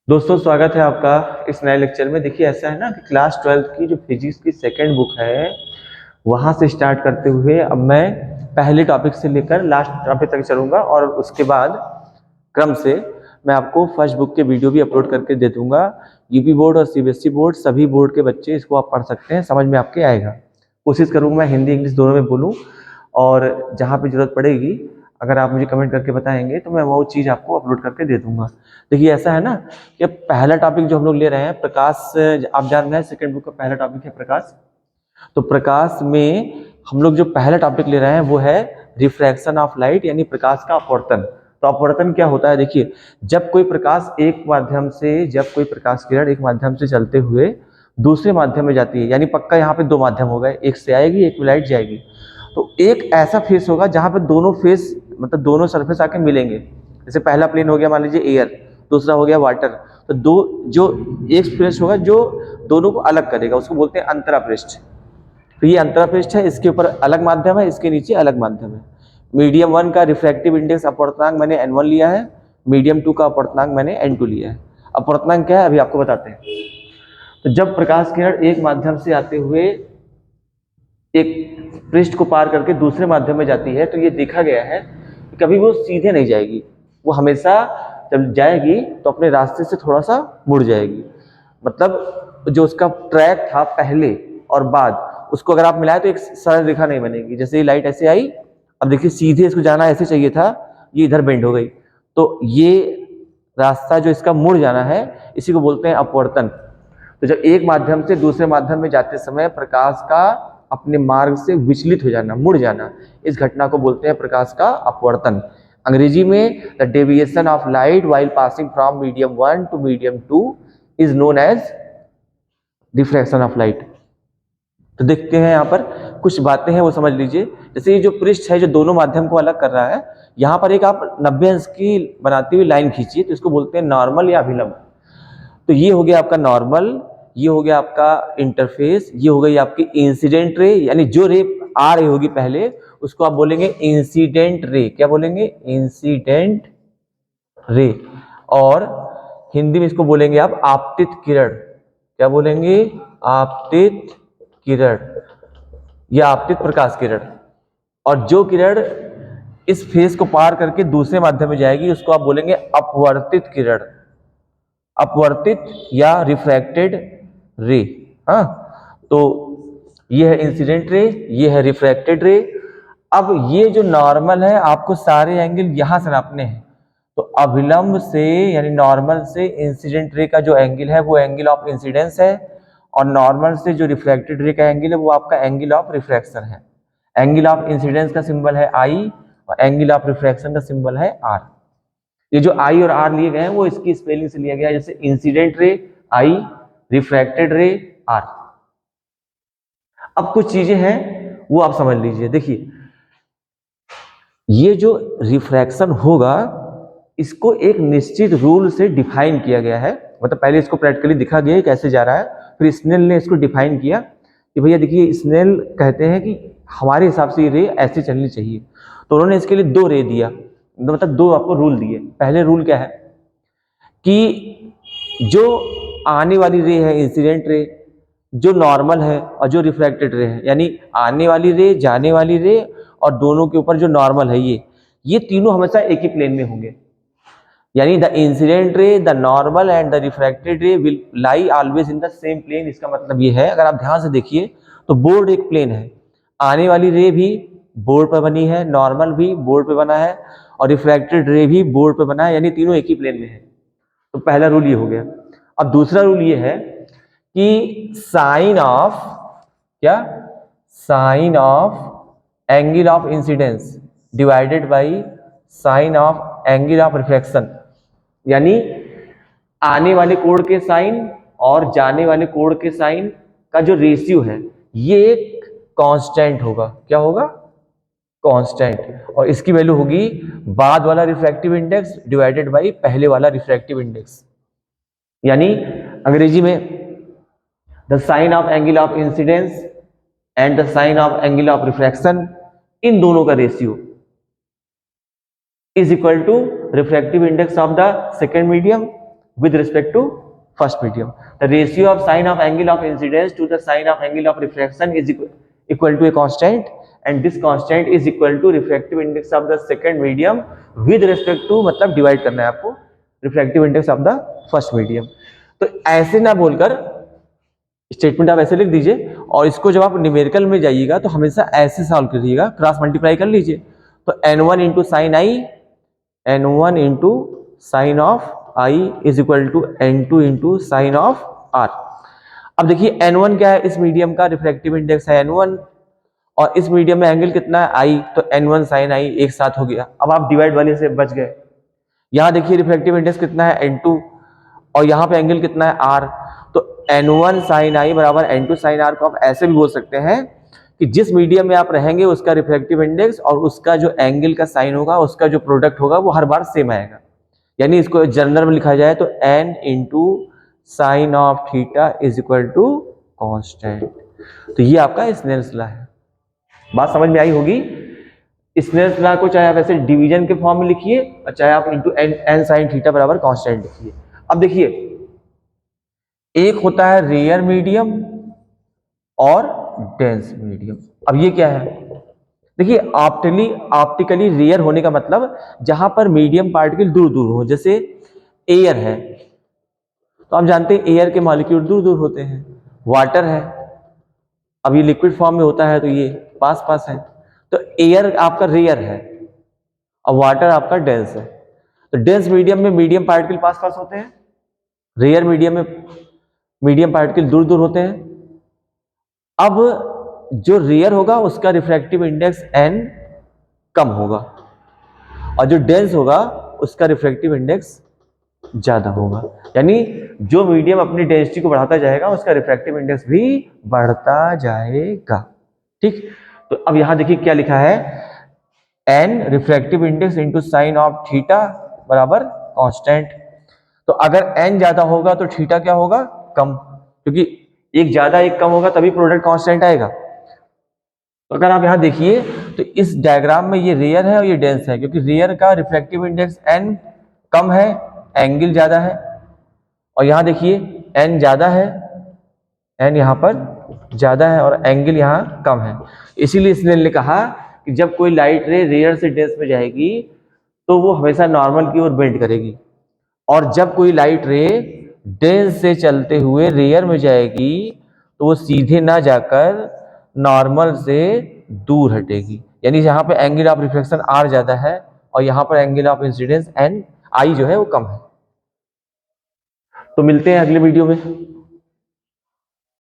दोस्तों स्वागत है आपका इस नए लेक्चर में। देखिए ऐसा है ना कि क्लास 12th की जो फिजिक्स की सेकंड बुक है वहां से स्टार्ट करते हुए अब मैं पहले टॉपिक से लेकर लास्ट टॉपिक तक चलूंगा और उसके बाद क्रम से मैं आपको फर्स्ट बुक के वीडियो भी अपलोड करके दे दूंगा। यूपी बोर्ड और सीबीएसई बोर्ड सभी बोर्ड के बच्चे इसको आप पढ़ सकते हैं, समझ में आपके आएगा। कोशिश करूंगा मैं हिंदी इंग्लिश दोनों में बोलूँ और जहाँ पे जरूरत पड़ेगी अगर आप मुझे कमेंट करके बताएंगे तो मैं वो चीज़ आपको अपलोड करके दे दूंगा। देखिए ऐसा है ना कि पहला टॉपिक जो हम लोग ले रहे हैं प्रकाश, आप जान रहे हैं सेकंड बुक का पहला टॉपिक है प्रकाश। तो प्रकाश में हम लोग जो पहला टॉपिक ले रहे हैं वो है रिफ्रैक्शन ऑफ लाइट, यानी प्रकाश का अपवर्तन। तो अपवर्तन क्या होता है, देखिए जब कोई प्रकाश एक माध्यम से, जब कोई प्रकाश किरण एक माध्यम से चलते हुए दूसरे माध्यम में जाती है, यानी पक्का यहाँ पे दो माध्यम हो गए, एक से आएगी एक में लाइट जाएगी, तो एक ऐसा फेस होगा जहाँ पे दोनों फेस मतलब दोनों सरफेस आके मिलेंगे। जैसे पहला प्लेन हो गया मान लीजिए एयर, दूसरा हो गया वाटर, तो दो जो एक पृष्ठ होगा जो दोनों को अलग करेगा उसको बोलते हैं अंतरा पृष्ठ। तो ये अंतरा पृष्ठ है, इसके ऊपर अलग माध्यम है, इसके नीचे अलग माध्यम है। मीडियम 1 का रिफ्रैक्टिव इंडेक्स अपवर्तनांक मैंने n1 लिया है, मीडियम 2 का अपवर्तनांक मैंने n2 लिया है। अपवर्तनांक क्या है अभी आपको बताते हैं। तो जब प्रकाश किरण एक माध्यम से आते हुए एक पृष्ठ को पार करके दूसरे माध्यम में जाती है तो ये देखा गया है कि कभी वो सीधे नहीं जाएगी, वो हमेशा जब जाएगी तो अपने रास्ते से थोड़ा सा मुड़ जाएगी। मतलब जो उसका ट्रैक था पहले और बाद उसको अगर आप मिलाएं तो एक सरल रेखा नहीं बनेगी। जैसे ये लाइट ऐसे आई, अब देखिए सीधे इसको जाना ऐसे चाहिए था, ये इधर बेंड हो गई, तो ये रास्ता जो इसका मुड़ जाना है इसी को बोलते हैं अपवर्तन। तो जब एक माध्यम से दूसरे माध्यम में जाते समय प्रकाश का अपने मार्ग से विचलित हो जाना, मुड़ जाना, इस घटना को बोलते हैं प्रकाश का अपवर्तन। अंग्रेजी में the deviation of light while passing from medium 1 to medium 2 is known as diffraction of light. तो देखते हैं यहाँ पर कुछ बातें हैं वो समझ लीजिए। जैसे ये जो पृष्ठ है जो दोनों माध्यम को अलग कर रहा है, यहाँ पर एक आप 90 अंश की बनाती हुई लाइन खींचिए तो इसको बोलते हैं नॉर्मल या अभिलंब। तो ये हो गया आपका नॉर्मल, ये हो गया आपका इंटरफेस, ये हो गई आपकी इंसिडेंट रे, यानी जो रे आ रही होगी पहले उसको आप बोलेंगे इंसिडेंट रे। क्या बोलेंगे? Incident ray. और हिंदी में इसको बोलेंगे आप आपतित किरण। क्या बोलेंगे? आपतित किरण या आपतित प्रकाश किरण। और जो किरण इस फेस को पार करके दूसरे माध्यम में जाएगी उसको आप बोलेंगे अपवर्तित किरण, अपवर्तित या रिफ्रैक्टेड रे। हाँ, तो ये है इंसिडेंट रे, ये है रिफ्रैक्टेड रे। अब ये जो नॉर्मल है आपको सारे एंगल यहां से नापने हैं, तो अभिलंब से यानी नॉर्मल से इंसिडेंट रे का जो एंगल है वो एंगल ऑफ इंसिडेंस है, और नॉर्मल से जो रिफ्रैक्टेड रे का एंगल है वो आपका एंगल ऑफ रिफ्रैक्शन है। एंगल ऑफ इंसिडेंस का सिंबल है आई और एंगल ऑफ रिफ्रैक्शन का सिंबल है आर। ये जो आई और आर लिए गए हैं वो इसकी स्पेलिंग से लिया गया है, जैसे इंसिडेंट रे आई, रिफ्रैक्टेड रे आर। अब कुछ चीजें हैं वो आप समझ लीजिए। देखिए ये जो रिफ्रैक्शन होगा इसको एक निश्चित रूल से डिफाइन किया गया है। मतलब पहले इसको प्रैक्टिकली दिखा गया कैसे जा रहा है, फिर स्नेल ने इसको डिफाइन किया कि भैया देखिए स्नेल कहते हैं कि हमारे हिसाब से ये रे ऐसे चलनी चाहिए। तो उन्होंने इसके लिए दो रे दिया, मतलब दो आपको रूल दिए। पहले रूल क्या है कि जो आने वाली रे है इंसिडेंट रे, जो नॉर्मल है और जो रिफ्रैक्टेड रे है, यानी आने वाली रे, जाने वाली रे और दोनों के ऊपर जो नॉर्मल है ये तीनों हमेशा एक ही प्लेन में होंगे। यानी the incident ray, the normal and the refracted ray will lie always in the same plane. इसका मतलब ये है, अगर आप ध्यान से देखिए तो बोर्ड एक प्लेन है, आने वाली रे भी बोर्ड पर बनी है, नॉर्मल भी बोर्ड पे बना है और रिफ्रैक्टेड रे भी बोर्ड पे बना है, यानी तीनों एक ही प्लेन में है। तो पहला रूल ये हो गया। अब दूसरा रूल ये है कि साइन ऑफ क्या, sine of angle of incidence divided by sine of angle of refraction, यानी आने वाले कोण के साइन और जाने वाले कोण के साइन का जो रेशियो है ये एक कांस्टेंट होगा। क्या होगा? कांस्टेंट। और इसकी वैल्यू होगी बाद वाला रिफ्रैक्टिव इंडेक्स डिवाइडेड बाय पहले वाला रिफ्रैक्टिव इंडेक्स। यानी अंग्रेजी में the sine of angle of incidence and the sine of angle of refraction, इन दोनों का ratio is equal to refractive index of the second medium with respect to first medium. The ratio of sine of angle of incidence to the sine of angle of refraction is equal to a constant, and this constant is equal to refractive index of the second medium with respect to, मतलब divide करना है आपको refractive index of the first medium. तो ऐसे ना बोलकर statement आप ऐसे लिख दीजिए, और इसको जब आप न्यूमेरिकल में जाइएगा तो हमेशा ऐसे सॉल्व करिएगा, क्रॉस मल्टीप्लाई कर लीजिए। तो n1 into sine i, n1 into sine of i is equal to n2 into sine of r. अब देखिए n1 क्या है, इस मीडियम का रिफ्रैक्टिव इंडेक्स है n1, और इस मीडियम में एंगल कितना है i, तो n1 साइन आई एक साथ हो गया। अब आप डिवाइड वाले से बच गए। यहाँ देखिए रिफ्रैक्टिव इंडेक्स कितना है n2, और यहाँ पे एंगल कितना है r, तो n1 साइन आई बराबर n2 साइन r को आप ऐसे भी बोल सकते हैं कि जिस मीडियम में आप रहेंगे उसका रिफ्रैक्टिव इंडेक्स और उसका जो एंगल का साइन होगा, उसका जो प्रोडक्ट होगा वो हर बार सेम आएगा। यानी इसको जनरल में लिखा जाए तो n into sine of theta is equal to constant. तो ये आपका स्नेल्स लॉ है। बात समझ में आई होगी। स्नेल्स लॉ को चाहे आप ऐसे डिवीजन के फॉर्म में लिखिए और चाहे आप इंटू एन साइन थीटा बराबर कॉन्स्टेंट लिखिए। अब देखिए, एक होता है रेयर मीडियम और डेंस मीडियम। अब ये क्या है, देखिए ऑप्टिकली रेयर होने का मतलब जहां पर मीडियम पार्टिकल दूर दूर हो, जैसे एयर है तो आप जानते हैं एयर के मॉलिक्यूल दूर दूर होते हैं। वाटर है, अब ये लिक्विड फॉर्म में होता है तो ये पास पास है, तो एयर आपका रेयर है और वाटर आपका डेंस है। तो डेंस मीडियम में मीडियम पार्टिकल पास पास होते हैं, रेयर मीडियम में मीडियम पार्टिकल दूर दूर होते हैं। अब जो रेयर होगा उसका रिफ्रैक्टिव इंडेक्स n कम होगा, और जो डेंस होगा उसका रिफ्रैक्टिव इंडेक्स ज्यादा होगा। यानी जो मीडियम अपनी डेंसिटी को बढ़ाता जाएगा उसका रिफ्रैक्टिव इंडेक्स भी बढ़ता जाएगा। ठीक, तो अब यहां देखिए क्या लिखा है, n refractive index into sine of theta बराबर कांस्टेंट। तो अगर n ज्यादा होगा तो थीटा क्या होगा, कम, क्योंकि एक ज्यादा एक कम होगा तभी प्रोडक्ट कांस्टेंट आएगा। तो अगर आप यहां देखिए तो इस डायग्राम में ये रेयर है और ये डेंस है, क्योंकि रेयर का रिफ्रैक्टिव इंडेक्स n कम है, एंगल ज्यादा है, और यहां देखिए n ज्यादा है, n यहां पर ज्यादा है और एंगल यहां कम है। इसीलिए इसने कहा कि जब कोई लाइट रे रेयर से डेंस में जाएगी तो वो हमेशा नॉर्मल की ओर बेंड करेगी, और जब कोई लाइट रे डेंस से चलते हुए रेयर में जाएगी तो वो सीधे ना जाकर नॉर्मल से दूर हटेगी। यानी यहाँ पे एंगल ऑफ रिफ्लेक्शन r ज्यादा है और यहाँ पर angle of incidence n i जो है वो कम है। तो मिलते हैं अगले वीडियो में।